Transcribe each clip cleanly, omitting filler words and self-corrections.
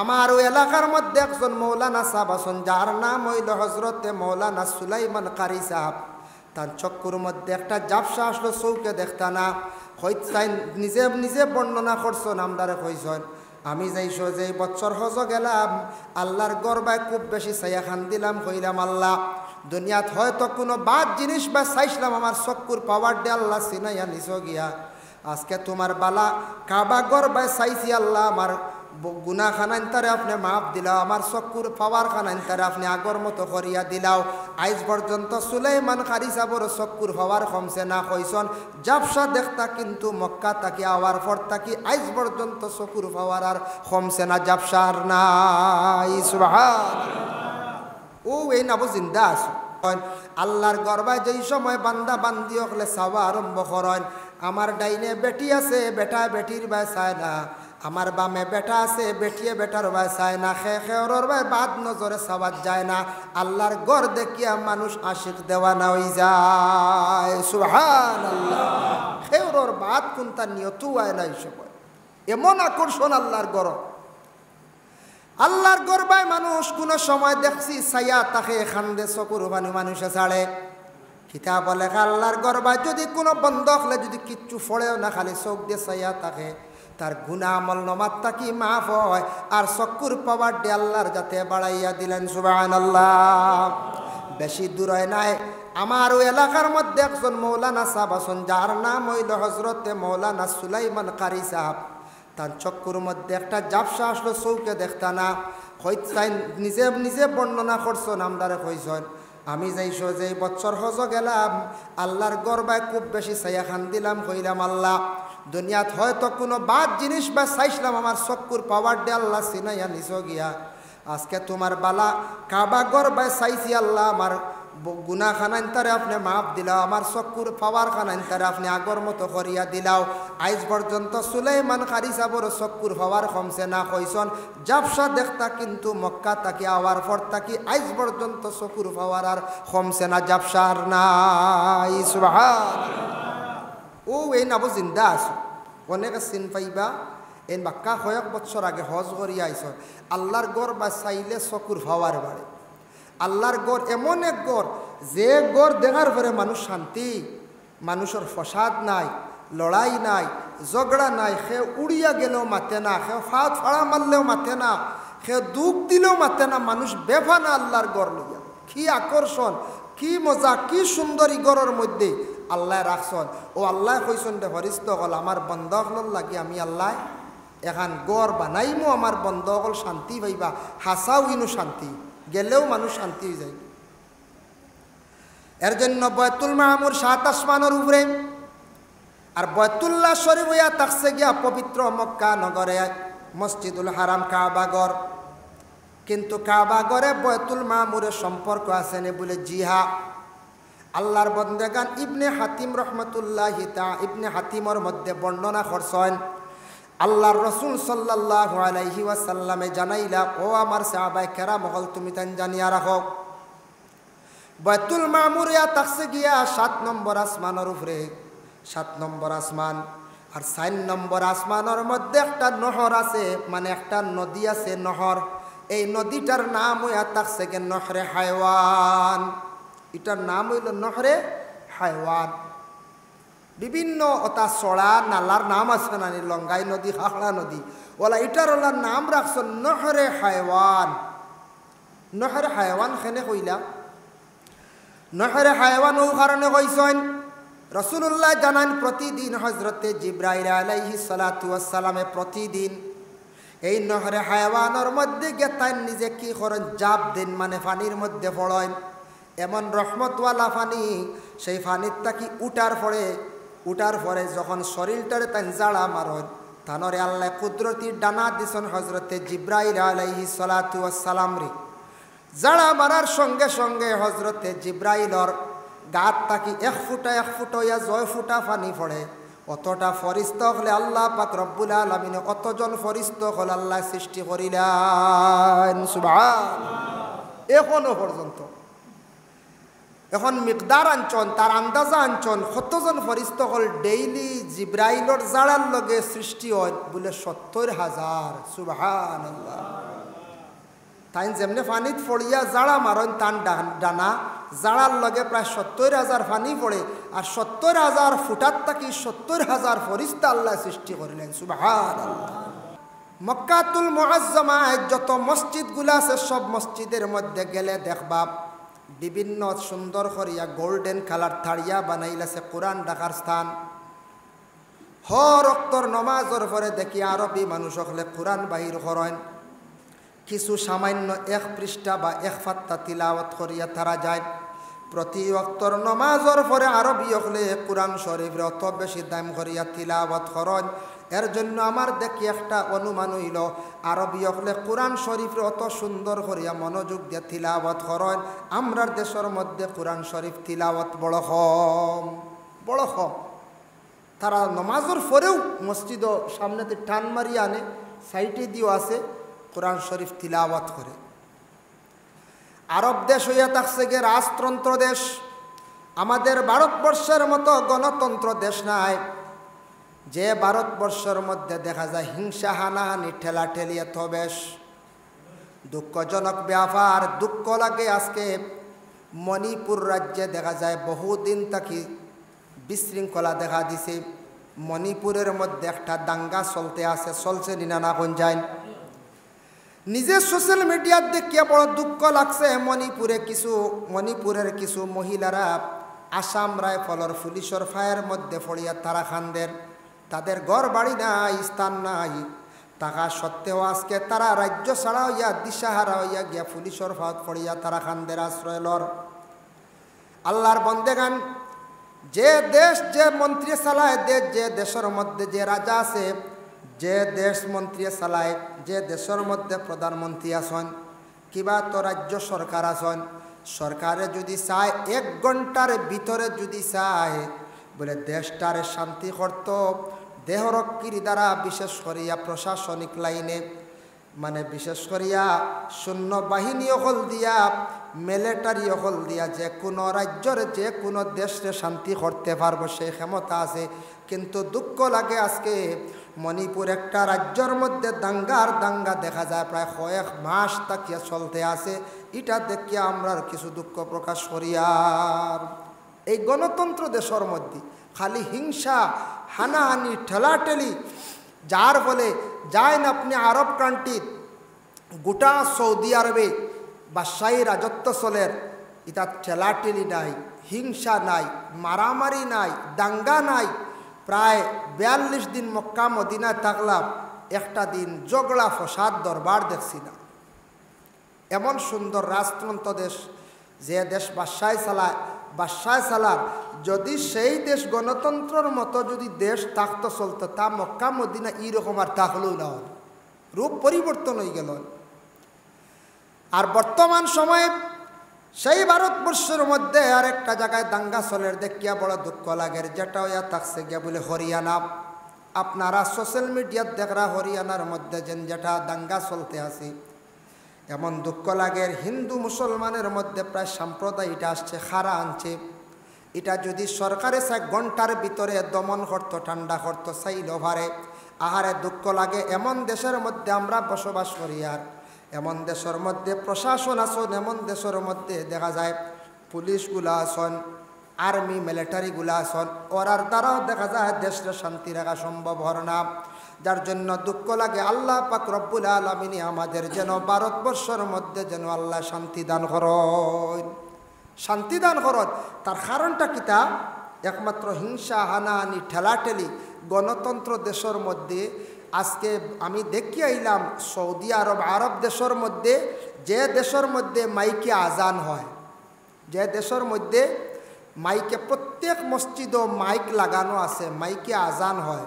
আমার ওই এলাকার মধ্যে একজন মৌলানা সাহেব আছেন, যার নাম হইল হজরতে মৌলানা সুলাইমান কারি সাহেব। তার চক্কুর মধ্যে একটা জাপসা আসলো, চৌকে দেখতা না হইতাই নিজে নিজে বর্ণনা করছেন, আমদারে কইছেন আমি যাইছো যে বছর হজ গেলাম, আল্লাহর গরবায় খুব বেশি ছায়া খান দিলাম, কইলাম আল্লাহ দুনিয়াত হয়তো কোনো বাদ জিনিস বা চাইছিলাম, আমার চক্কুর পাওয়ার ডে আল্লাহ চিনাইয়া নিছ গিয়া আজকে তোমার বালা কাবা গরবায় চাইছি আল্লাহ, আমার গুনা খানাইন তারে আপনি মাফ দিলাও, আমার চক্কুর পাওয়ার খানাইন তারে আপনি আগর মতো করিয়া দিলাও। আজ পর্যন্ত সুলাইমান কারি সাহেবের চক্কুর পাওয়ার কমছে না, কইসন জাপসা দেখতা কিন্তু মক্কা তাকি আওয়ার পর তাকি আজ পর্যন্ত চকুর পাওয়ার আর কমছে না, জাপসার নাই। সুবহানাল্লাহ। ও এই নাবো জিন্দা আছো আল্লাহর গরবায় যেই সময় বান্দা বান্দি হলে চাওয়া আরম্ভ করেন, আমার ডাইনে বেটি আছে, বেটা বেটির বাই চায় না, আমার বামে বেটা আছে, বেটিয়ে বেটার বাই চায় না, খেওর বাই বাদ নজরে চাওয়ার যায় না। আল্লাহর গড় দেখিয়া মানুষ আশিক দেওয়ানা হয়ে যায়। সুবহানাল্লাহ। খেওর বাদ কোনটা নিয়তু হয় না, এই সময় এমন আকর্ষণ আল্লাহর গড়। আল্লাহর গরবায় মানুষ কোনো সময় দেখছি ছায়া তাকে খান্দে চকুর পানি মানুষে ছাড়ে। কিতাব লেখা আল্লাহর গরবায় যদি কোনো বন্ধ হলে যদি কিচ্ছু ফড়েও না, খালি চোখ দিয়ে ছায়া থাকে, তার গুনাহ আমল নমাত তাকি মাফ হয়, আর চকুর পাওয়ার দিয়ে আল্লাহর যাতে বাড়াইয়া দিলেন। সুবহানাল্লাহ। বেশি দূর হয় নাই, আমার ওই এলাকার মধ্যে একজন মৌলানা সাহেব আছেন, যার নাম হইল হজরতে মৌলানা সুলাইমান কারি সাহেব। তার চক্কুর মধ্যে একটা জাপসা আসলো, চৌকে দেখতা না হইতাই নিজে নিজে বর্ণনা করছেন, আমদারে কইছেন আমি যাইছো যে বছর হজ গেলাম, আল্লাহর গরবায় খুব বেশি ছায়া খান দিলাম, কইলাম আল্লাহ দুনিয়াত হয়তো কোনো বাদ জিনিস বা চাইছিলাম, আমার চক্কুর পাওয়ার ডে আল্লাহ চিনাইয়া নিছ গিয়া আজকে তোমার বালা কাবা গরবায় চাইছি আল্লাহ, আমার গুনা খানাইন তারে আপনি মাফ দিলাও, আমার চক্কুর পাওয়ার খানাইন তারে আপনি আগর মতো করিয়া দিলাও। আজ পর্যন্ত সুলাইমান কারি সাহেবের চক্কুর পাওয়ার কমছে না, কইসন জাপসা দেখতা কিন্তু মক্কা তাকি আওয়ার পর তাকি আজ পর্যন্ত চকুর পাওয়ার আর কমছে না, জাপসার নাই। সুবহানাল্লাহ। ও এই নাবো জিন্দা আছো, অনেকে চিন পাইবা, এই বাক্কা কয়েক বছর আগে হজ করিয়া আইস। আল্লাহর গড় বা চাইলে চকুর পাওয়ার বাড়ে। আল্লাহর গড় এমন এক গড়, যে গড় দেখার পরে মানুষ শান্তি, মানুষের ফসাদ নাই, লড়াই নাই, ঝগড়া নাই, সে উড়িয়া গেলেও মাতে না, সে ফাঁদ ফাড়া মারলেও মাতে না, সে দুঃখ দিলেও মাতে না, মানুষ বেফানা আল্লাহর গড় লইয়া। কি আকর্ষণ, কি মজা, কি সুন্দরী গড়ের মধ্যে আল্লাহ রাখছন। ও আল্লাহ কইসন দে ফরিস্ত হল আমার বন্ধকল লাগি আমি আল্লাহ এখন গড় বানাইমো, আমার বন্ধকল শান্তি পাইবা, হাসাও ইনু শান্তি, গেলেও মানুষ শান্তি হয়ে যায়। এর জন্য বয়তুল মামুর ৭ আসমানের উপরে, আর বয়তুল্লাহ শরীফ হইয়া থাকছে গিয়া পবিত্র মক্কা নগরে মসজিদুল হারাম কাবাগর। কিন্তু কাবাগরে বয়তুল মামুরের সম্পর্ক আছে নে বলে জিহা। আল্লাহর বন্দেগান ইবনে হাতিম রহমতুল্লাহি ইবনে হাতিমর মধ্যে বর্ণনা করছেন, আল্লাহর রসুল সাল্লাল্লাহু আলাইহি ওয়াসাল্লামে জানাইলা, ও আমার সাহাবায়ে কেরাম হল তুমি তান জানিয়া রাখো, বাইতুল মামুর ইয়া থাকছে গিয়া ৭ নম্বর আসমানের উপরে, ৭ নম্বর আসমান। আর ৪ নম্বর আসমানের মধ্যে একটা নহর আছে, মানে একটা নদী আছে, নহর। এই নদীটার নাম হইয়া থাকছে গে নহরে হায়ওয়ান। এটার নাম হইল নহরে হায়ওয়ান। বিভিন্ন ওটা চড়া নালার নাম আছে না, লঙ্গাই নদী, হাহড়া নদী, ওলা এটার ওলা নাম রাখছ নহরে হায়ওয়ান। নহরে হায়ওয়ান খেনে কইলা, নহরে হায়ওয়ান ও কারণে কইছেন রাসূলুল্লাহ জানান প্রতিদিন হযরতে জিবরাইল আলাইহিস সালাতু ওয়াস সালামে প্রতিদিন এই নহরে হায়ওয়ানের মধ্যে গেতান নিজে কি করেন, জাপ দেন, মানে পানির মধ্যে পড়েন। এমন রহমতওয়ালা পানি, সেই পানির তাকি উঠার পরে যখন শরীরটারে তান জাড়া মারন, তানরে আল্লাহ কুদরতির ডানা দিছেন হযরতে জিবরাইল আলাইহিস সালাতু ওয়াস সালাম রে। জাড়া মারার সঙ্গে সঙ্গে হযরতে জিবরাইলর গাত তাকি ১ ফুটা ইয়া ৬ ফুটা পানি পড়ে। অতটা ফরিস্ত হলে আল্লাহ পাক রব্বুল আলামিন অতজন ফরিস্ত হল আল্লাহ সৃষ্টি করিলেন। সুবহানাল্লাহ। এখনো পর্যন্ত এখন মিকদার আনছন, তার আন্দাজা আনছন কতজন ফরিস্ত হল ডেইলি জিব্রাইলর জাড়ার লগে সৃষ্টি হয় বলে ৭০,০০০। সুবহানাল্লাহ। তাই যেমনি পানিত ফড়িয়া জাড়া মারন তান ডানা জাড়ার লগে প্রায় 70,000 পানি পড়ে, আর 70,000 ফুটার থাকি 70,000 ফরিস্তা আল্লাহ সৃষ্টি করিলেন। সুবহানাল্লাহ। মক্কাতুল মুআজ্জামায় যত মসজিদগুলো আছে সব মসজিদের মধ্যে গেলে দেখবা বিভিন্ন সুন্দর করিয়া গোল্ডেন কালার থাড়িয়া বানাইলাছে কোরআন রাখার স্থান। হর অক্তর নমাজের পরে দেখি আরবি মানুষ হলে কোরআন বাহির করেন, কিছু সামান্য 1 পৃষ্ঠা বা 1 পাতা তিলাওয়াত করিয়া তারা যায়। প্রতি অক্তর নমাজের পরে আরবি হলে কোরআন শরীফের অত বেশি দাম করিয়া তিলাওয়াত করেন। এর জন্য আমার দেখি একটা অনুমান হইল, আরবি হলে কোরআন শরীফের অত সুন্দর করিয়া মনোযোগ দিয়ে তিলাওয়াত করেন, আমরার দেশের মধ্যে কোরআন শরীফ তিলাওয়াত বড় কম। তারা নমাজের পরেও মসজিদ সামনেতে টান মারিয়া আনে, সাইটে দিয়েও আছে কোরআন শরীফ তিলাওয়াত করে। আরব দেশ হইয়া থাকছে গে রাজতন্ত্র দেশ, আমাদের ভারতবর্ষের মতো গণতন্ত্র দেশ নাই। যে ভারতবর্ষের মধ্যে দেখা যায় হিংসা হানাহানি ঠেলাঠেলি এত বেশ দুঃখজনক ব্যাপার। দুঃখ লাগে আজকে মণিপুর রাজ্যে দেখা যায় বহুদিন থাকি বিশৃঙ্খলা দেখা দিছে। মণিপুরের মধ্যে একটা দাঙ্গা চলছে নিনা কোন যায়। নিজে সোশ্যাল মিডিয়ার দেখিয়া বড় দুঃখ লাগছে। মণিপুরের কিছু মহিলারা আসাম রাইফলের পুলিশের ফায়ার মধ্যে পড়িয়া তারা খানদের, তাদের ঘর বাড়ি নাই, স্থান নাই, থাকা সত্ত্বেও আজকে তারা রাজ্য ছাড়া হইয়া দিশাহারা হইয়া গিয়া পুলিশের ফাঁদ পড়িয়া তারা খানদের আশ্রয় লর। আল্লাহর বন্দেগান, যে দেশ যে মন্ত্রী চালায়, যে দেশের মধ্যে যে রাজা আছে, যে দেশ মন্ত্রী চালায়, যে দেশের মধ্যে প্রধানমন্ত্রী আছেন, কিবা তো রাজ্য সরকার আছেন, সরকারে যদি চায় 1 ঘন্টার ভিতরে যদি চায় বলে দেশটারে শান্তি করত, দেহরক্ষীর দ্বারা বিশেষ করিয়া প্রশাসনিক লাইনে মানে বিশেষ করিয়া সৈন্যবাহিনী অকল দিয়া মিলিটারি অকল দিয়া যে কোনো রাজ্যের যে কোনো দেশে শান্তি করতে পারবো সেই ক্ষমতা আছে। কিন্তু দুঃখ লাগে আজকে মণিপুর একটা রাজ্যের মধ্যে দাঙ্গা দেখা যায়, প্রায় 1 মাস তাকিয়া চলতে আছে। এটা দেখিয়া আমরা কিছু দুঃখ প্রকাশ করি। আর এই গণতন্ত্র দেশের মধ্যে খালি হিংসা হানাহানি ঠেলাঠেলি, যার ফলে যায় না আপনি আরব কান্ট্রি গোটা সৌদি আরবে বাদশাহী রাজত্ব চলের, এটা ঠেলাঠেলি নাই, হিংসা নাই, মারামারি নাই, দাঙ্গা নাই। প্রায় 42 দিন মক্কা মদিনায় থাকলাম, একটা দিন ঝগড়া ফসাদ দরবার দেখছি না। এমন সুন্দর রাজতন্ত্র দেশ, যে দেশ বাদশাহী চালার, যদি সেই দেশ গণতন্ত্রের মতো যদি দেশ থাকতো চলতো, তা মক্কা মদিনা এইরকম আর থাকলেও না, রূপ পরিবর্তন হয়ে গেল। আর বর্তমান সময়ে সেই ভারতবর্ষের মধ্যে আর একটা জায়গায় দাঙ্গা চলের দেখিয়া বড় দুঃখ লাগে, যেটা হইয়া থাকছে গিয়া বলে হরিয়ানা। আপনারা সোশ্যাল মিডিয়াত দেখরা হরিয়ানার মধ্যে যেটা দাঙ্গা চলতে আছে, এমন দুঃখ লাগে। হিন্দু মুসলমানের মধ্যে প্রায় সাম্প্রদায়িকটা আসছে, খারা আনছে। এটা যদি সরকারে 1 ঘন্টার ভিতরে দমন করতো, ঠান্ডা করতো, চাইল ভারে আহারে দুঃখ লাগে। এমন দেশের মধ্যে আমরা বসবাস করি, আর এমন দেশের মধ্যে প্রশাসন আসন, এমন দেশের মধ্যে দেখা যায় পুলিশগুলা আসন, আর্মি মিলিটারিগুলা আসন, ওরার দ্বারাও দেখা যায় দেশে শান্তি রাখা সম্ভব হর না। যার জন্য দুঃখ লাগে। আল্লাহ পাক রব্বুল আলামিন আমাদের যেন ভারতবর্ষের মধ্যে যেন আল্লাহ শান্তি দান করেন। তার কারণটা কিতা? একমাত্র হিংসা হানাহানি ঠেলাঠেলি গণতন্ত্র দেশের মধ্যে। আজকে আমি দেখি আইলাম সৌদি আরব দেশের মধ্যে, যে দেশের মধ্যে মাইকে আজান হয়, যে দেশের মধ্যে মাইকে প্রত্যেক মসজিদও মাইক লাগানো আছে, মাইকে আজান হয়।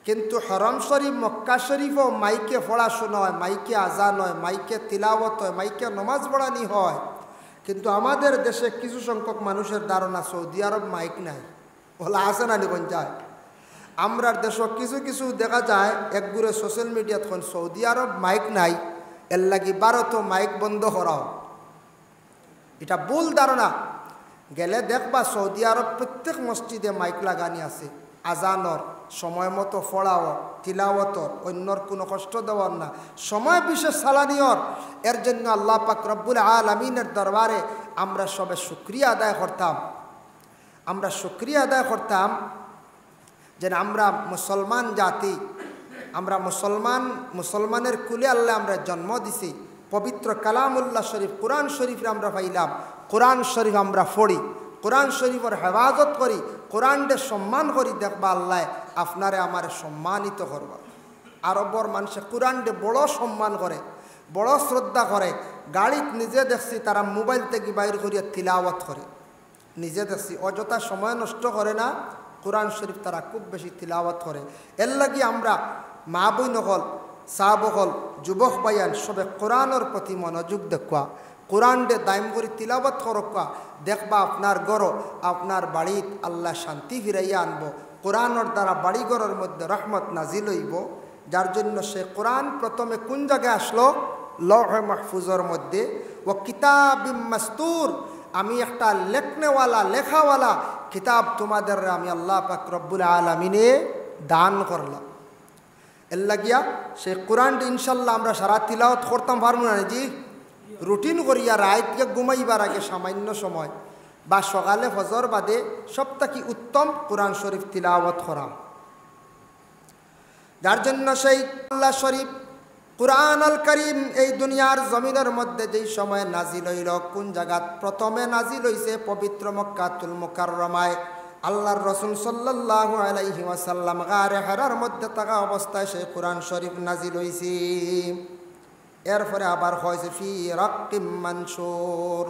কিন্তু হরম শরীফ মক্কা শরীফও মাইকে পড়াশোনা হয়, মাইকে আজান হয়, মাইকে তিলাওয়াত হয়, মাইকে নমাজ পড়ানি হয়। কিন্তু আমাদের দেশে কিছু সংখ্যক মানুষের ধারণা সৌদি আরব মাইক নাই, ওলা আছে না নিকন যায়। আমরার দেশও কিছু দেখা যায় একগুড়ে সোশ্যাল মিডিয়াত সৌদি আরব মাইক নাই, এর লাগি ভারতও মাইক বন্ধ করাও। এটা ভুল ধারণা। গেলে দেখবা সৌদি আরব প্রত্যেক মসজিদে মাইক লাগানি আছে আজানর, সময় মতো পড়াও তিলাওয়াতর অন্যর কোনো কষ্ট দেওয়ার না সময় বিশেষ সালানিয়র এর জন্য আল্লাহ পাক রব্বুল আলামিনের দরবারে আমরা সবে শুকরিয়া আদায় করতাম যে আমরা মুসলমান জাতি আমরা মুসলমানের কুলে আল্লাহ আমরা জন্ম দিছি পবিত্র কালামুল্লাহ শরীফ কোরআন শরীফে আমরা পাইলাম কোরআন শরীফ আমরা পড়ি কোরআন শরীফের হেফাজত করি কোরআনকে সম্মান করি দেখবা আল্লাহ আপনারে আমার সম্মানিত করবা আরবর মানুষে কোরআনকে বড় সম্মান করে বড় শ্রদ্ধা করে গাড়িত নিজে দেখছি তারা মোবাইল থেকে বাইর করিয়া তিলাওয়াত করে নিজে দেখছি অযথা সময় নষ্ট করে না কোরআন শরীফ তারা খুব বেশি তিলাওয়াত করে এর লাগি আমরা মা বই নকল চাহ বকল যুবক বাইয়ান সবে কোরআনের প্রতি মনোযোগ দেখুয়া কোরআনকে দায়ম করে তিলাওয়াত করকা দেখবা আপনার ঘর আপনার বাড়িত আল্লাহ শান্তি ফিরাইয়া আনবো কোরআনের দ্বারা বাড়ি ঘরের মধ্যে রহমত নাজিল হইব যার জন্য সে কোরআন প্রথমে কোন জায়গায় আসলো লৌহে মাহফুজের মধ্যে ও কিতাবিম মাস্তুর আমি একটা লেখনেওয়ালা লেখাওয়ালা কিতাব তোমাদের আমি আল্লাহ পাক রব্বুল আলামিনে দান করলাম এর লাগিয়া সে কোরআনটি ইনশাল্লাহ আমরা সারা তিলাওয়াত করতাম পারবো না জি রুটিন করিয়া রাতকে ঘুমাইবার আগে সামান্য সময় বা সকালে ফজর বাদে সবথেকে উত্তম কোরআন শরীফ তিলাওয়াত করা যার জন্য সেই আল্লাহ শরীফ কুরআন আল করিম এই দুনিয়ার জমিনের মধ্যে যেই সময় নাজিল হইল কোন জায়গাত প্রথমে নাজিল হইছে পবিত্র মক্কাতুল মুকাররমায় আল্লাহর রাসূল সাল্লাল্লাহু আলাইহি ওয়াসাল্লাম গারে হিরার মধ্যে থাকা অবস্থায় সেই কুরআন শরীফ নাজিল হইছে এরপরে আবার হয়েছে ফি রাক্কিম মানশুর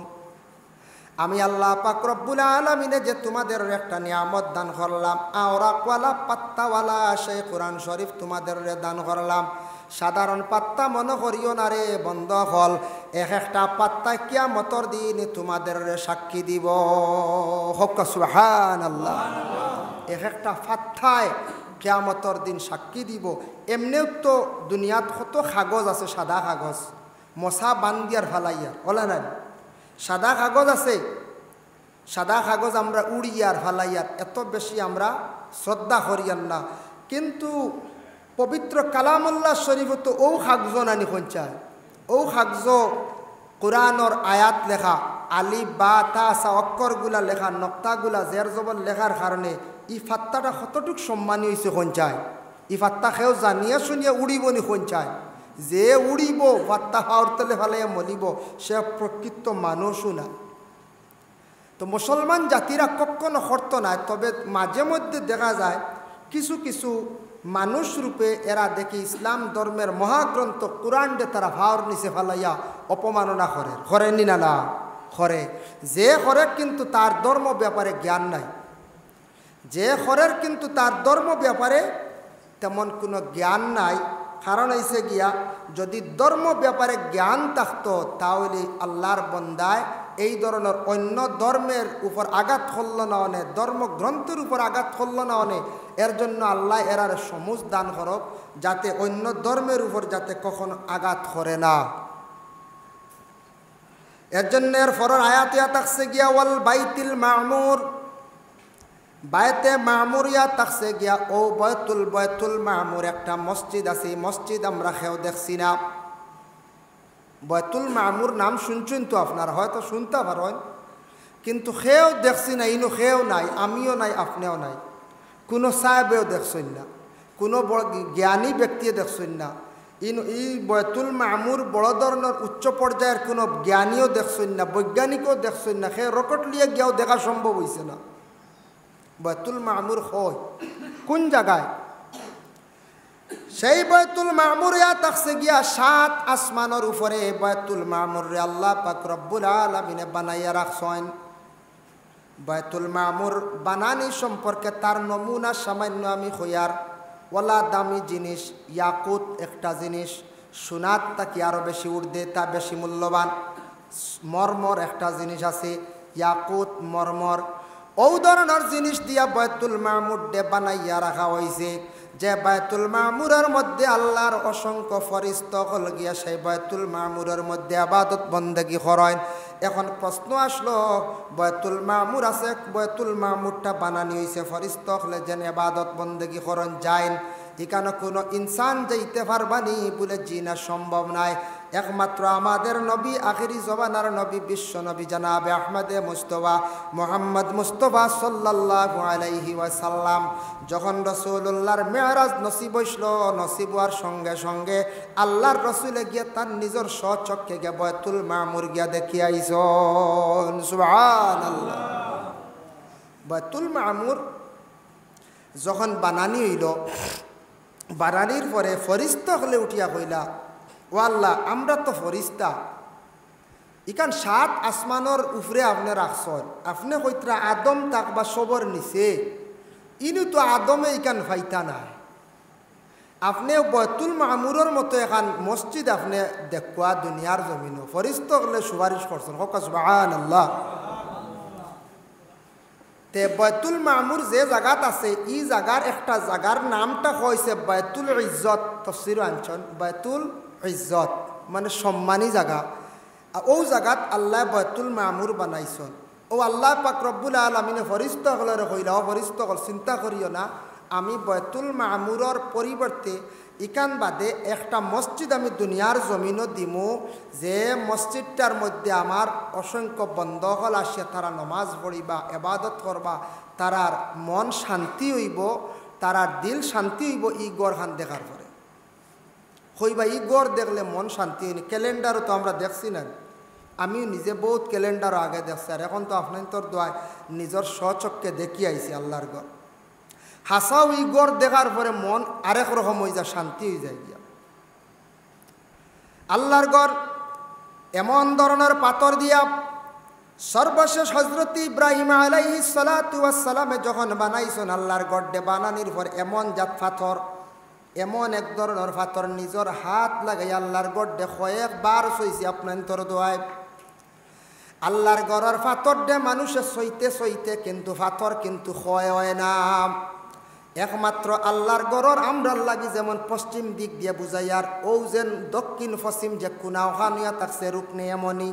আমি আল্লাহ পাক রব্বুল আলামিনে যে তোমাদের একটা নিয়ামত দান করলাম আওরাকওয়ালা পাত্তাওয়ালা সেই কুরআন শরীফ তোমাদের দান করলাম সাধারণ পাত্তা মনে করিও না রে বন্ধ হল এক একটা পাত্তা কিয়ামতের দিন তোমাদের সাক্ষী দিব হক সুবহানাল্লাহ এক একটা পাত্তায় কিয়ামতের দিন সাক্ষী দিব এমনিও তো দুনিয়াত কত কাগজ আছে সাদা কাগজ মশা বান্দিয়ার ফালাইয়ার ওলা নাই সাদা কাগজ আছে সাদা কাগজ আমরা উড়িয়ার ফালাইয়ার এত বেশি আমরা শ্রদ্ধা করিয়ার না কিন্তু পবিত্র কালামুল্লাহ শরীফ তো ও কাগজ নানি পঞ্চায় ও কাগজ কোরআনর আয়াত লেখা আলিফ বা তা সা অক্ষরগুলা লেখা নক্তাগুলা জের জবর লেখার কারণে ই ফাত্তাটা কতটুক সম্মানী হয়েছে পঞ্চায় ই ফাত্তা খেয়েও জানিয়ে শুনিয়ে উড়িব নি পঞ্চায় যে উড়িব ফাত্তা হাওর তেলে ফালাইয়া মলিব সে প্রকৃত মানুষও না তো মুসলমান জাতিরা কখনো করতো না তবে মাঝে মধ্যে দেখা যায় কিছু কিছু মানুষ রূপে এরা দেখি ইসলাম ধর্মের মহাগ্রন্থ কোরআনকে তারা ভাওর নিচে ফালাইয়া অপমাননা করে নি না করে যে করে কিন্তু তার ধর্ম ব্যাপারে জ্ঞান নাই যে করের কিন্তু তার ধর্ম ব্যাপারে তেমন কোনো জ্ঞান নাই কারণ হইছে গিয়া যদি ধর্ম ব্যাপারে জ্ঞান থাকতো তাহলে আল্লাহর বন্দায় এই ধরনের অন্য ধর্মের উপর আঘাত করল না অনে ধর্মগ্রন্থের উপর আঘাত করল না অনে এর জন্য আল্লাহ এরার সমুজ দান করক যাতে অন্য ধর্মের উপর যাতে কখনো আঘাত করে না এর জন্য এর ফরের আয়াতে থাকছে গিয়া ওয়াল বাইতুল মামুর বাইতে মামুরিয়া থাকছে গিয়া ও বয়তুল মামুর একটা মসজিদ আছে মসজিদ আমরা খেয়েও দেখছি না বয়তুল মামুর নাম শুনছেন তো আপনারা হয়তো শুনতে পারেন কিন্তু খেয়েও দেখছি না ইনো খেয়েও নাই আমিও নাই আপনিও নাই কোনো সাহেবেও দেখছেন না কোনো বড় জ্ঞানী ব্যক্তিও দেখছেন না এই বয়তুল মামুর বড় ধরনের উচ্চ পর্যায়ের কোনো জ্ঞানীও দেখছেন না বৈজ্ঞানিকও দেখছেন না খেয়ে রকেট লিয়ে গিয়েও দেখা সম্ভব হয়েছে না বয়তুল মামুর হয় কোন জায়গায় সেই বয়তুল মামুর থাকছে গিয়া 7 আসমানের উপরে বয়তুল মামুর রে আল্লাহ পাক রব্বুল আলামিনে বানাইয়া রাখছেন বয়তুল মামুর বানানি সম্পর্কে তার নমুনা সামান্য আমি হইয়ার ওলা দামি জিনিস ইয়াকুত একটা জিনিস সোনার তাকে আরও বেশি উর্দে তা বেশি মূল্যবান মরমর একটা জিনিস আছে ইয়াকুত মরমর ও ধরনের জিনিস দিয়া বয়তুল মামুর ডে বানাইয়া রাখা হয়েছে যে বয়তুল মামুরের মধ্যে আল্লাহর অসংখ্য ফরিস্তা হল গিয়া সেই বয়তুল মামুরের মধ্যে ইবাদত বন্দেগী করেন এখন প্রশ্ন আসলো, বয়তুল মামুর আছে, বয়তুল মামুরটা বানানি হয়েছে ফরিস্তা হলে যেন ইবাদত বন্দেগি করন যাইন, এখানে কোনো ইনসান যাইতে পারবানি বলে জিনা সম্ভব নাই। একমাত্র আমাদের নবী, আখিরি জবানার নবী, বিশ্ব নবী জনাবে আহমদে মুস্তফা মুহাম্মদ মুস্তফা সাল্লাল্লাহু আলাইহি ওয়াসাল্লাম যখন রাসূলুল্লাহর মেরাজ নসিব হইল, নসিব হওয়ার সঙ্গে সঙ্গে আল্লাহর রসুলে গিয়ে তার নিজের স্বচক্ষে গিয়ে বয়তুল মামুর গিয়া দেখি আইসন। সুবহানাল্লাহ। বয়তুল মামুর যখন বানানি হইল, বানানির পরে ফরিস্তা হলে উঠিয়া কইলা, ও আল্লাহ, আমরা তো ফরিস্তা, ইখান 7 আসমানোর উপরে আপনি রাখছেন, আপনি কইতরা আদম থাকবা সবর নিচে, ইনু তো আদমে ইখান ফাইতা নাই, আপনি বয়তুল মামুরের মতো এখন মসজিদ আপনি দেখুয়া দুনিয়ার জমিনও, ফরিস্তা হলে সুপারিশ করছেন। সুবহানাল্লাহ। তে বয়তুল মামুর যে জায়গাত আছে, ই জায়গার একটা জায়গার নামটা হয়েছে বয়তুল ইজ্জত। তফসির আনছেন বয়তুল ইজ্জত মানে সম্মানী জায়গা। ও জায়গাত আল্লাহ বয়তুল মামুর বানাইছেন। ও আল্লাহ পাক রব্বুল আলামিনে ফরিস্তা হলের কইলা, ও ফরিস্তা হল চিন্তা করিও না, আমি বয়তুল মামুরের পরিবর্তে ইকান বাদে একটা মসজিদ আমি দুনিয়ার জমিনও দিমু, যে মসজিদটার মধ্যে আমার অসংখ্য বন্ধকল আসে, তারা নমাজ পড়িবা, এবাদত করবা, তারার মন শান্তি হইব, তারার দিল শান্তি হইব। ই গড় খান দেখার পরে হইবা, ই গড় দেখলে মন শান্তি হয়নি। ক্যালেন্ডারও তো আমরা দেখছি না, আমিও নিজে বহুত ক্যালেন্ডারও আগে দেখছি, আর এখন তো আপনার তোর দোয়ায় নিজের স্বচক্ষে দেখি আইছি আল্লাহর গড়। হাসাও ই গড় দেখার পরে মন আরেক রকম হয়ে যায়, শান্তি হয়ে যায় গিয়া। আল্লাহর গড় এমন ধরনের পাথর দিয়া সর্বশেষ হযরত ইব্রাহিম আলাইহিস সালাতু ওয়াস সালামে যখন বানাইছেন আল্লাহর গড়ে, বানানির পর এমন জাত পাথর, এমন এক ধরনের পাথর নিজের হাত লাগাই আল্লাহর গড়ে কয়েকবার সইছে আপনার তোর দোয়ায়। আল্লাহর গড়ের পাথর দে মানুষে সইতে সইতে কিন্তু পাথর কিন্তু ক্ষয় হয় না। একমাত্র আল্লাহর গড়র আমরার লাগি যেমন পশ্চিম দিক দিয়ে বুঝাইয়ার, ও যেন দক্ষিণ পশ্চিম যে কোনা ওখানিয়া থাকছে রুকনে এমনই,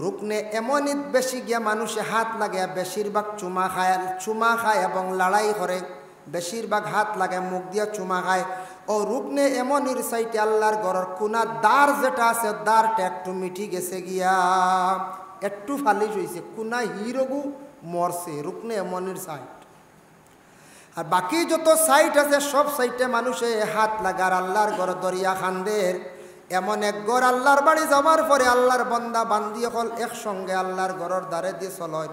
রুকনে এমনই বেশি গিয়া মানুষে হাত লাগে, বেশিরভাগ চুমা খায় এবং লড়াই করে, বেশিরভাগ হাত লাগে মুখ দিয়ে চুমা খায়। ও রুকনে এমনির সাইটে আল্লাহর গড়র কোনা দ্বার যেটা আছে, দ্বারটা একটু মিঠি গেছে গিয়া, একটু ফালিশ হয়েছে, কোনা হিরগু মরছে, রুকনে এমনির সাইট। আর বাকি যত সাইট আছে সব সাইটে মানুষে হাত লাগার আল্লাহর গড় দরিয়া খান্দের। এমন এক গড় আল্লাহর বাড়ি যাওয়ার পরে আল্লাহর বন্দা বান্দি হল একসঙ্গে আল্লাহর গড়র দ্বারে দিয়ে চলয়।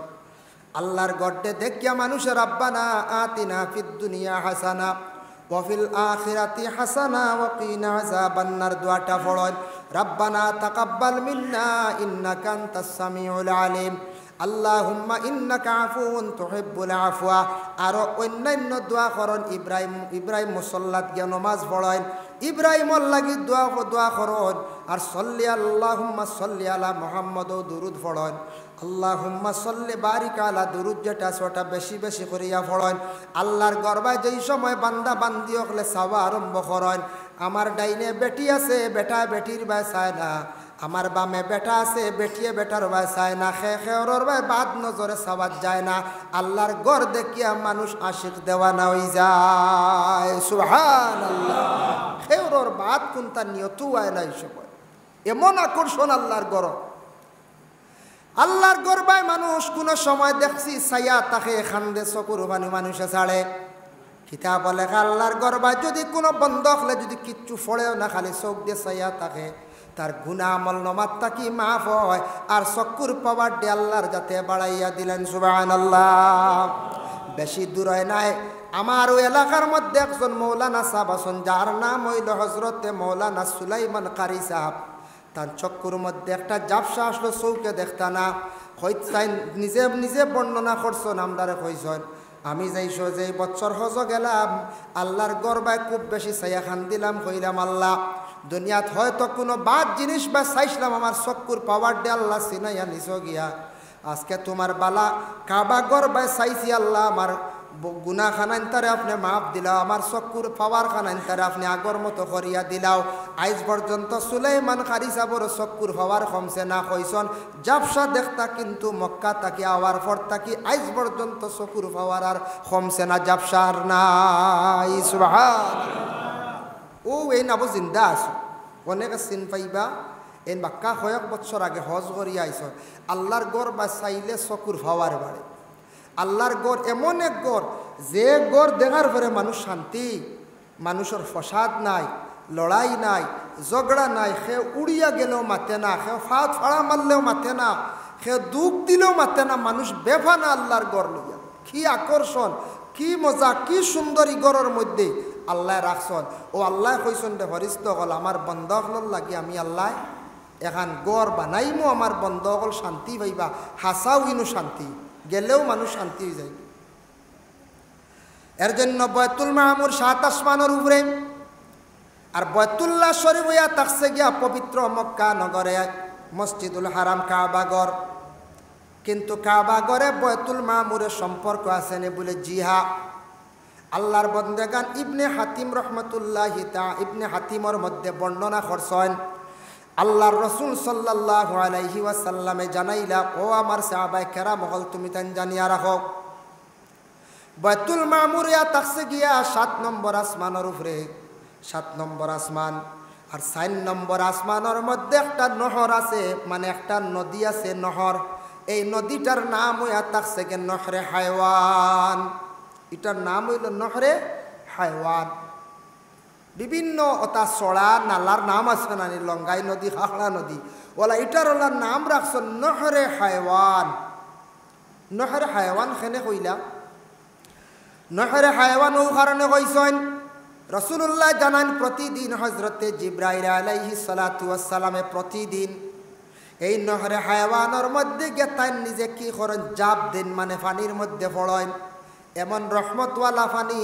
আল্লাহর গড়ে দেখিয়া মানুষের রাব্বানা আতিনা ফিদ দুনিয়া হাসানা ওয়া ফিল আখিরাতি হাসানা ওয়া কিনা আযাবান্নার দোয়াটা পড়য়। রাব্বানা তাকাব্বাল মিন্না ইন্নাকা আনতাস সামিউল আলিম, আল্লাহুম্মা ইন্নাকা আফুউন তুহিব্বুল আফওয়া। আর অন্যান্য দোয়া করেন। ইব্রাহিম মুসল্লাত গিয়া নমাজ পড়েন, ইব্রাহিমর লাগি দোয়া করেন। আর সল্লি আল্লাহুম্মা সল্লি আলা মুহাম্মদ দুরুদ পড়েন। আল্লাহুম্মা সল্লি বারিক আলা, দুরুদ যেটা আছে ওটা বেশি বেশি করিয়া পড়েন। আল্লাহর গর্বায় যেই সময় বান্দা বান্দি হলে চাওয়া আরম্ভ করেন, আমার ডাইনে বেটি আছে, বেটা বেটির বাই চায় না, আমার বামে বেটা আছে, বেটিয়ে বেটার বাই চায় না, খেওর বাই বাদ নজরে চাওয়ার যায় না। আল্লাহর গড় দেখিয়া মানুষ আশিক দেওয়ানা হয়ে যায়। সুবহানাল্লাহ। খেওর বাদ কোনটা নিয়তও হয় না, এই সময় এমন আকর্ষণ আল্লাহর গড়। আল্লাহর গর্বায় মানুষ কোনো সময় দেখছি ছায়া তাকে খান্দে, চকুর পানি মানুষে ছাড়ে। কিতাব লেখা আল্লাহর গর্বায় যদি কোনো বন্ধ হলে যদি কিচ্ছু ফড়েও না, খালি চোখ দিয়ে ছায়া থাকে, তার গুনাহ আমল নমাত তাকি মাফ হয়। আর চকুর পাওয়ার দিয়ে আল্লাহর যাতে বাড়াইয়া দিলেন। সুবহানাল্লাহ। বেশি দূর হয় নাই, আমার ওই এলাকার মধ্যে একজন মৌলানা সাহেব আছেন, যার নাম হইল হজরতে মৌলানা সুলাইমান কারি সাহেব। তার চক্ষুর মধ্যে একটা জাপসা আসলো, চৌকে দেখতা না, নিজে নিজে বর্ণনা করছেন, আমদারে কইছেন আমি যাইছো যে বছর হজ গেলাম, আল্লাহর গর্বায় খুব বেশি ছায়া খান দিলাম, কইলাম আল্লাহ দুনিয়াত হয়তো কোনো বাদ জিনিস বা চাইছিলাম, আমার চক্ষুর পাওয়ার দিয়ে আল্লাহ চিনাইয়া নিছ গিয়া, আজকে তোমার বালা কাবা গর্বায় চাইছি আল্লাহ, আমার গুনা খানাইন তারে আপনি মাফ দিলাও, আমার চকুর পাওয়ার খানাইন তারে আপনি আগর মতো করিয়া দিলাও। আজ পর্যন্ত সুলাইমান কারি সাবর চকুর পাওয়ার কমছে না কইসন, জাবসা দেখতা কিন্তু মক্কা তাকি আওয়ার পর তাকি আজ পর্যন্ত চকুর পাওয়ার আর কমছে না, জাবসার নাই। সুবহানাল্লাহ। ও এই নাবো জিন্দা আছো, অনেকে চিন পাইবা। এই বাক্কা কয়েক বছর আগে হজ করিয়া আইস, আল্লাহর গড় বা চাইলে চকুর পাওয়ার বাড়ে। আল্লাহর গড় এমন এক গড়, যে গড় দেখার পরে মানুষ শান্তি, মানুষের ফসাদ নাই, লড়াই নাই, ঝগড়া নাই, সে উড়িয়া গেলেও মাতে না, সে ফাঁদ ফাড়া মারলেও মাতে না, সে দুঃখ দিলেও মাতে না, মানুষ বেফানা আল্লাহর গড় লইয়া। কি আকর্ষণ, কি মজা, কি সুন্দরী গড়ের মধ্যে আল্লাহ রাখছন। ও আল্লাহ কইসন দে ফরিস্ত হল আমার বন্ধকল লাগি আমি আল্লাহ এখন গড় বানাইমো, আমার বন্ধকল শান্তি পাইবা। হাসাও ইনু শান্তি, গেলেও মানুষ শান্তি হয়ে যায়। এর জন্য বয়তুল মামুর ৭ আসমানের উপরে, আর বয়তুল্লাহ শরীফ হইয়া থাকছে গিয়া পবিত্র মক্কা নগরে মসজিদুল হারাম কাবাগর। কিন্তু কাবাগরে বয়তুল মামুরের সম্পর্ক আছে নে বলে জিহা। আল্লাহর বন্দেগান ইবনে হাতিম রহমতুল্লাহি ইবনে হাতিমর মধ্যে বর্ণনা করছেন, আল্লাহর রসুল সাল্লাল্লাহু আলাইহি ওয়াসাল্লামে জানাইলা, ও আমার সাহাবায়ে কেরাম হল তুমি তান জানিয়া রাখো, বাইতুল মামুর ইয়া থাকছে গিয়া ৭ নম্বর আসমানের উপরে। ৭ নম্বর আসমান আর ৪ নম্বর আসমানের মধ্যে একটা নহর আছে, মানে একটা নদী আছে, নহর। এই নদীটার নাম হইয়া থাকছে গে নহরে হায়ওয়ান। এটার নাম হইল নহরে হায়ওয়ান। বিভিন্ন ওটা চড়া নালার নাম আছে না, লঙ্গাই নদী, হাখড়া নদী, ওলা এটার ওলা নাম রাখছ নহরে হায়ওয়ান। নহরে হায়ওয়ান খেনে কইলা, নহরে হায়ওয়ান ও কারণে কইছেন রাসূলুল্লাহ জানান প্রতিদিন হযরতে জিবরাইল আলাইহিস সালাতু ওয়াস সালামে প্রতিদিন এই নহরে হায়ওয়ানের মধ্যে গেতান নিজে কি করেন, জাপ দেন, মানে পানির মধ্যে পড়েন। এমন রহমতওয়ালা পানি,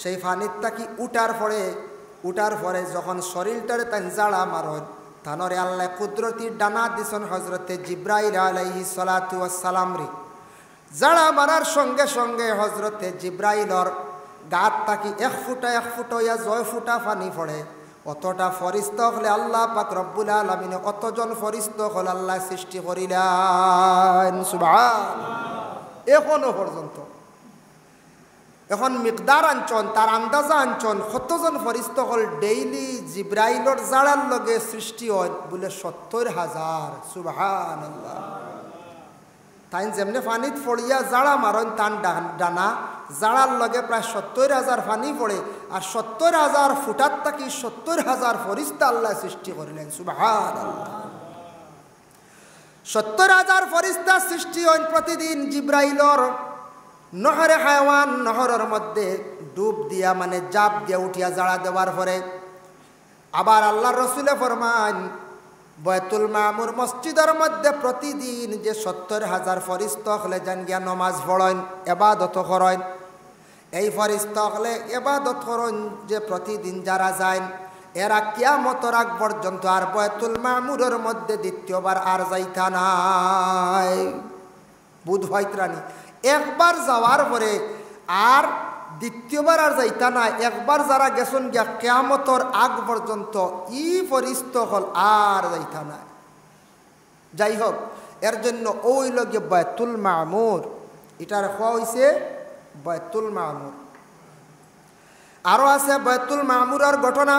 সেই পানির তাকি উঠার পরে যখন শরীরটারে তান জাড়া মারন, তানরে আল্লাহ কুদরতি ডানা দিছেন হযরতে জিবরাইল আলাইহিস সালাতু ওয়াস সালাম রে। জাড়া মারার সঙ্গে সঙ্গে হযরতে জিবরাইলর গাত তাকি ১ ফুটা ইয়া ৬ ফুটা পানি পড়ে। অতটা ফরিস্তা হলে আল্লাহ পাক রব্বুল আলামিন অতজন ফরিস্তা হল আল্লাহ সৃষ্টি করিলেন। সুবহানাল্লাহ। এখনো পর্যন্ত এখন মিকদার আনছন, তার আন্দাজা আনছন কতজন ফরিস্তা হল ডেইলি জিবরাইলর জাড়ার লগে সৃষ্টি হয় বলে ৭০,০০০। সুবহানাল্লাহ। তাই যেমনি পানিত পড়িয়া জাড়া মারন, তান ডানা জাড়ার লগে প্রায় ৭০,০০০ পানি পড়ে, আর ৭০,০০০ ফুটার থাকি ৭০,০০০ ফরিস্তা আল্লাহ সৃষ্টি করিলেন। সুবহানাল্লাহ। ৭০,০০০ ফরিস্তা সৃষ্টি হন প্রতিদিন জিবরাইলর নহরে হায়ওয়ান, নহরের মধ্যে ডুব দিয়া, মানে জাপ দিয়া উঠিয়া জাড়া দেওয়ার পরে আবার আল্লাহর রসুলে ফরমান বয়তুল মামুর মসজিদের মধ্যে প্রতিদিন যে ৭০,০০০ ফরিস্তা হলে যান গিয়া নমাজ পড়েন, এবাদত করেন। এই ফরিস্তা হলে এবাদত করেন যে প্রতিদিন যারা যায়, এরা কিয়ামতের আগ পর্যন্ত আর বয়তুল মামুরের মধ্যে দ্বিতীয়বার আর যাইতা নাই। বুধ হয়ত্রানি একবার যাওয়ার পরে আর দ্বিতীয়বার আর যাইতা নাই। একবার যারা গেছেন গিয়া কিয়ামতের আগ পর্যন্ত ই ফরিস্তা হল আর যাইতা নাই। যাই হোক, এর জন্য ওই লগে বাইতুল মামুর, এটার হওয়া হয়েছে বাইতুল মামুর। আরও আছে বাইতুল মামুরের ঘটনা।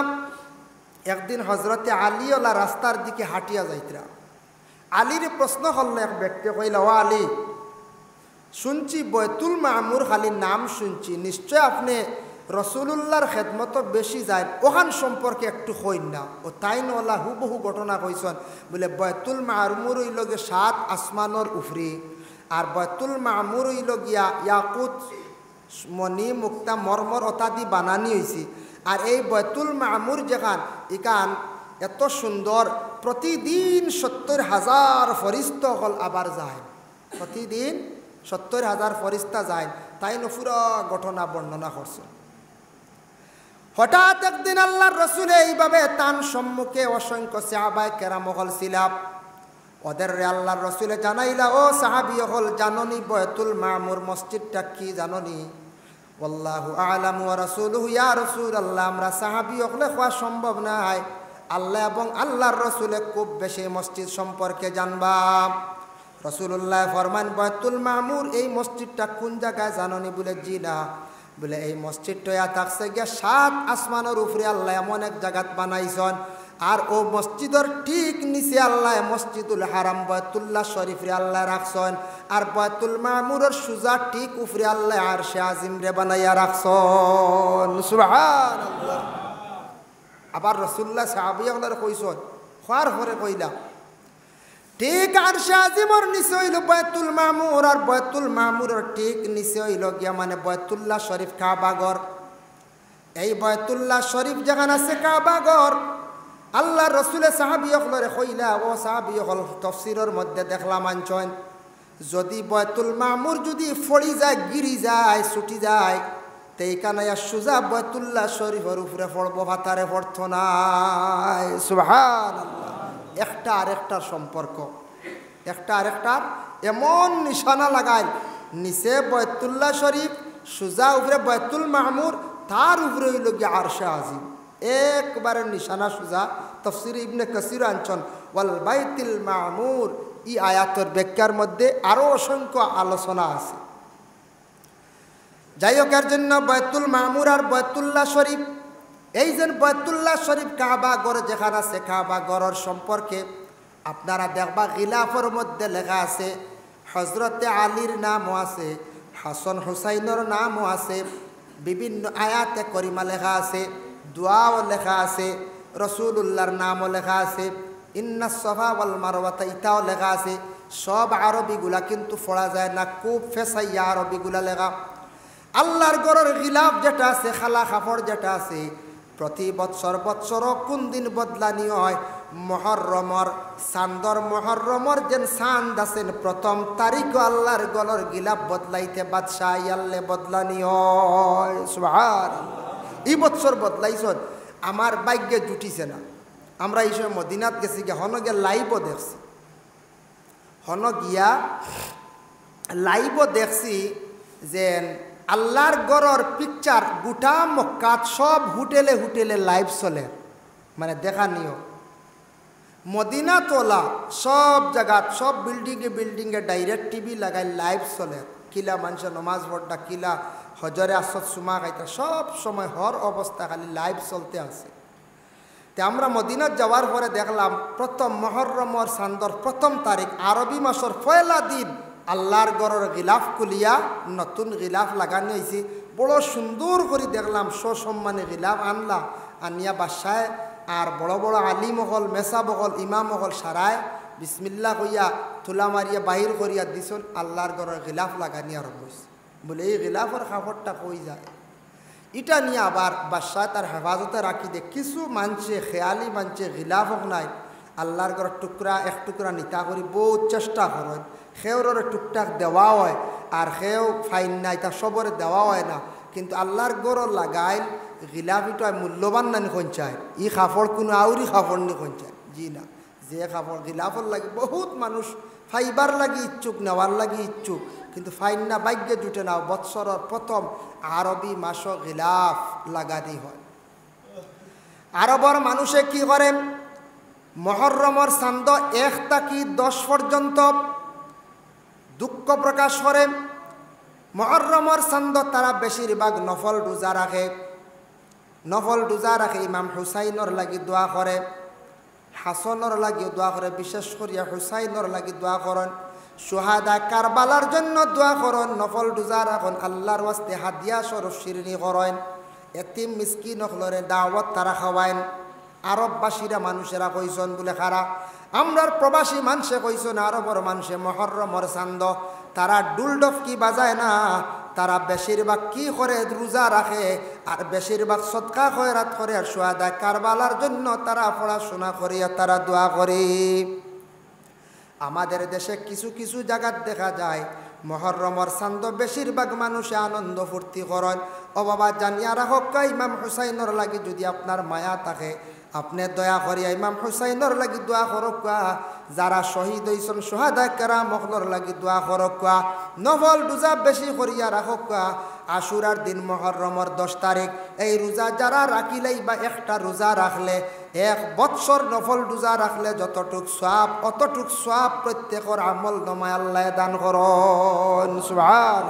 একদিন হজরতে আলী ওলা রাস্তার দিকে হাঁটিয়া যাইতরা। আলীর প্রশ্ন করল এক ব্যক্তি, কইল, ও আলী, শুনছি বয়তুল মামুর খালি নাম শুনছি, নিশ্চয় আপনি রসুলুল্লাহর খেদমত বেশি যায়, ওখান সম্পর্কে একটু কইন না। ও তাই নলা হুবহু ঘটনা কইসন বলে বয়তুল মামুর হইল গিয়ে ৭ আসমানের উফরি, আর বয়তুল মামুর হইল গিয়া ইয়াকুত, মণি, মুক্তা, মর্মর অতাদি বানানি হয়েছি। আর এই বয়তুল মামুর যেখান ইকান এত সুন্দর, প্রতিদিন ৭০,০০০ ফরিস্তা হল আবার যায়, প্রতিদিন ৭০,০০০ ফরিস্তা যায়। তাই পুরা ঘটনা বর্ণনা করছেন। হঠাৎ একদিন আল্লাহর রসুল এইভাবে তান সম্মুখে অসংখ্য সাহাবায়ে কেরাম হল ছিলাম, ওদের আল্লাহর রসুলে জানাইলা, ও সাহাবী হল জাননি বয়তুল মামুর মসজিদটা কি জাননি? ওয়াল্লাহু আ'লামু ওয়া রাসূলুহু ইয়া রাসূলুল্লাহ আমরা সাহাবী হলে হওয়া সম্ভব নাই আল্লাহ এবং আল্লাহর রাসূলে খুব বেশি মসজিদ সম্পর্কে জানবা রাসূলুল্লাহ ফরমান বাইতুল মামুর এই মসজিদটা কোন জায়গায় জানোনি বলে জি না বলে এই মসজিদটা থাকছে গিয়া 7 আসমানের উপরে আল্লাহ এমন এক জায়গা বানাইছেন আর ও মসজিদের ঠিক নিচে আল্লাহ মসজিদুল হারাম বাইতুল্লাহ শরীফরে আল্লাহ রাখছেন আর বাইতুল মামুরের সুজা ঠিক উপরে আল্লাহ আরশে আজিম রে বানাইয়া রাখছেন সুবহানাল্লাহ আবার রাসূলুল্লাহ সাহাবীদের কইছেন খার পরে কইলা ঠিক আরশে আজিমের নিচে হইল বাইতুল মামুর আর বাইতুল মামুরের ঠিক নিচে হইল গিয়া মানে বাইতুল্লাহ শরীফ কাবা ঘর এই বাইতুল্লাহ শরীফ যেখানে আছে কাবা ঘর আল্লাহ রসুলে সাহাবীয়কলরে কইলা ও সাহাবীয়কল তাফসীরের মধ্যে দেখলাম আনছেন যদি বাইতুল মামুর যদি ফড়ি যায় গিরি যায় ছুটি যায় তেইখানে সুজা বাইতুল্লাহ শরীফের উপরে পড়ব ভাতারে পড়ত না সুবহানাল্লাহ একটা আরেকটার সম্পর্ক একটা আরেকটার এমন নিশানা লাগায় নিচে বাইতুল্লাহ শরীফ সুজা উপরে বাইতুল মামুর তার উপরে হইল গিয়ে আরশে আজিম একবারে নিশানা সুজা তাফসীর ইবনে কাসির আনছেন ওয়াল বাইতুল মামুর এই আয়াতের ব্যাখ্যার মধ্যে আরও অসংখ্য আলোচনা আছে যাই হোক এর জন্য বাইতুল মামুর আর বাইতুল্লাহ শরীফ এই যে বাইতুল্লাহ শরীফ কাবা ঘর যেখানে আছে কাবা ঘরের সম্পর্কে আপনারা দেখবা গিলাফের মধ্যে লেখা আছে হজরতে আলীর নামও আছে হাসান হুসাইনের নামও আছে বিভিন্ন আয়াতে করিমা লেখা আছে দোয়াও লেখা আছে রসুলুল্লাহর নামও লেখা আছে ইন্নাস সাফা ওয়াল মারওয়াতা ইতাও লেখা আছে সব আরবিগুলা কিন্তু পড়া যায় না খুব ফেসাইয়া আরবিগুলা লেখা আল্লাহর ঘরের গিলাফ যেটা আছে খালা কাপড় যেটা আছে প্রতি বৎসর কোন দিন বদলানি হয় মুহররমর চান্দর মুহররমর যেন চাঁদ আছেন প্রথম তারিখ আল্লাহর গলর গিলাফ বদলাইতে বাদশাহ ইয়াল্লে বদলানি হয় সুবহানাল্লাহ এই বৎসর বদলাইছেন আমার ভাগ্যে জুটিছে না আমরা এই সময় মদিনাত গেছি গিয়া হন গিয়া লাইভও দেখছি হন গিয়া লাইভও দেখছি যে আল্লাহর গড়র পিকচার গোটা মক্কাত সব হোটেলে হোটেলে লাইভ চলে মানে দেখা নিও মদিনা তোলা সব জায়গাত সব বিল্ডিংয়ে ডাইরেক্ট টিভি লাগাই লাইভ চলে কিলা মানুষের নমাজ পড়া কিলা হজরে আসত সুমা খাইতা সব সময় হর অবস্থা খালি লাইভ চলতে আছে তে আমরা মদিনাত যাওয়ার পরে দেখলাম প্রথম মুহররমর চাঁদর প্রথম তারিখ আরবি মাসের পয়লা দিন আল্লাহর ঘরের গিলাফ খুলিয়া নতুন গিলাফ লাগানো হয়েছে বড় সুন্দর করে দেখলাম সসম্মানে গিলাফ আনলা আনিয়া বাসায় আর বড় বড় আলিম হল মেসাব হল ইমাম হল সারায় বিসমিল্লাহ কইয়া তুলা মারিয়া বাহির করিয়া দিছন আল্লাহর ঘরের গিলাফ লাগানি আরম্ভ হয়েছে বলে এই গিলাফের কাপড়টা কই যায় এটা নিয়ে আবার বাসায় তার হেফাজতে রাখি দে কিছু মানছে খেয়ালি মানছে গিলাফ হোক নাই আল্লাহর ঘরের টুকরা এক টুকরা নিতা করি বহুত চেষ্টা করেন খেউরের টুকটাক দেওয়া হয় আর খেউ ফাইন নাই তা সবরে দেওয়া হয় না কিন্তু আল্লাহর গড় লাগাইল গিলাফিটা মূল্যবান নানি খঞ্চায় ই কাপড় কোনো আউরি কাপড় নি খঞ্চায় জি না যে কাপড় গিলাফর লাগে বহুত মানুষ ফাইবার লাগি ইচ্ছুক নেওয়ার লাগি ইচ্ছুক কিন্তু ফাইন না ভাগ্যে জুটে না বৎসরের প্রথম আরবি মাস গিলাফ লাগানি হয় আরবর মানুষে কি করেন মুহররমর চাঁদ 1 থেকে 10 পর্যন্ত দুঃখ প্রকাশ করে মুহররমর চাঁদ তারা বেশিরভাগ নফল রোজা রাখে ইমাম হুসাইনের লাগি দোয়া করে হাসনের লাগি দোয়া করে বিশেষ করিয়া হুসাইনের লাগি দোয়া করেন সুহাদা কারবালার জন্য দোয়া করেন নফল রোজা রাখেন আল্লাহর ওয়াস্তে হাদিয়া স্বরূপ শিরনি করেন এতিম মিসকিন হলরে দাওয়াত তারা খাওয়াইন আরববাসীরা মানুষেরা কইসন বলে খারা আমরার প্রবাসী মানুষে কইসন আরবর মানুষে মুহররমর চাঁদ তারা ডুলডফকি বাজায় না তারা বেশিরভাগ কি করে রোজা রাখে আর বেশিরভাগ সদকা খয়রাত করে আর সুহাদা কারবালার জন্য তারা পড়াশোনা করিয়া তারা দোয়া করে আমাদের দেশে কিছু কিছু জায়গাত দেখা যায় মুহররমর চাঁদ বেশিরভাগ মানুষে আনন্দ ফুর্তি করেন ও বাবা জানিয়া রাখক ইমাম হুসাইনের লাগি যদি আপনার মায়া থাকে আপনি দয়া করিয়া ইমাম হুসাইনের লাগি দোয়া করক যারা শহীদ হইছেন সুহাদা কেরামর লাগি দোয়া করক নফল রোজা বেশি করিয়া রাখক আশুরার দিন মুহররমের 10 তারিখ এই রোজা যারা রাখিলেই বা একটা রোজা রাখলে 1 বৎসর নফল রোজা রাখলে যতটুক সওয়াব অতটুক সওয়াব প্রত্যেকের আমল নামায় আল্লাহ দান করুন সুবহান।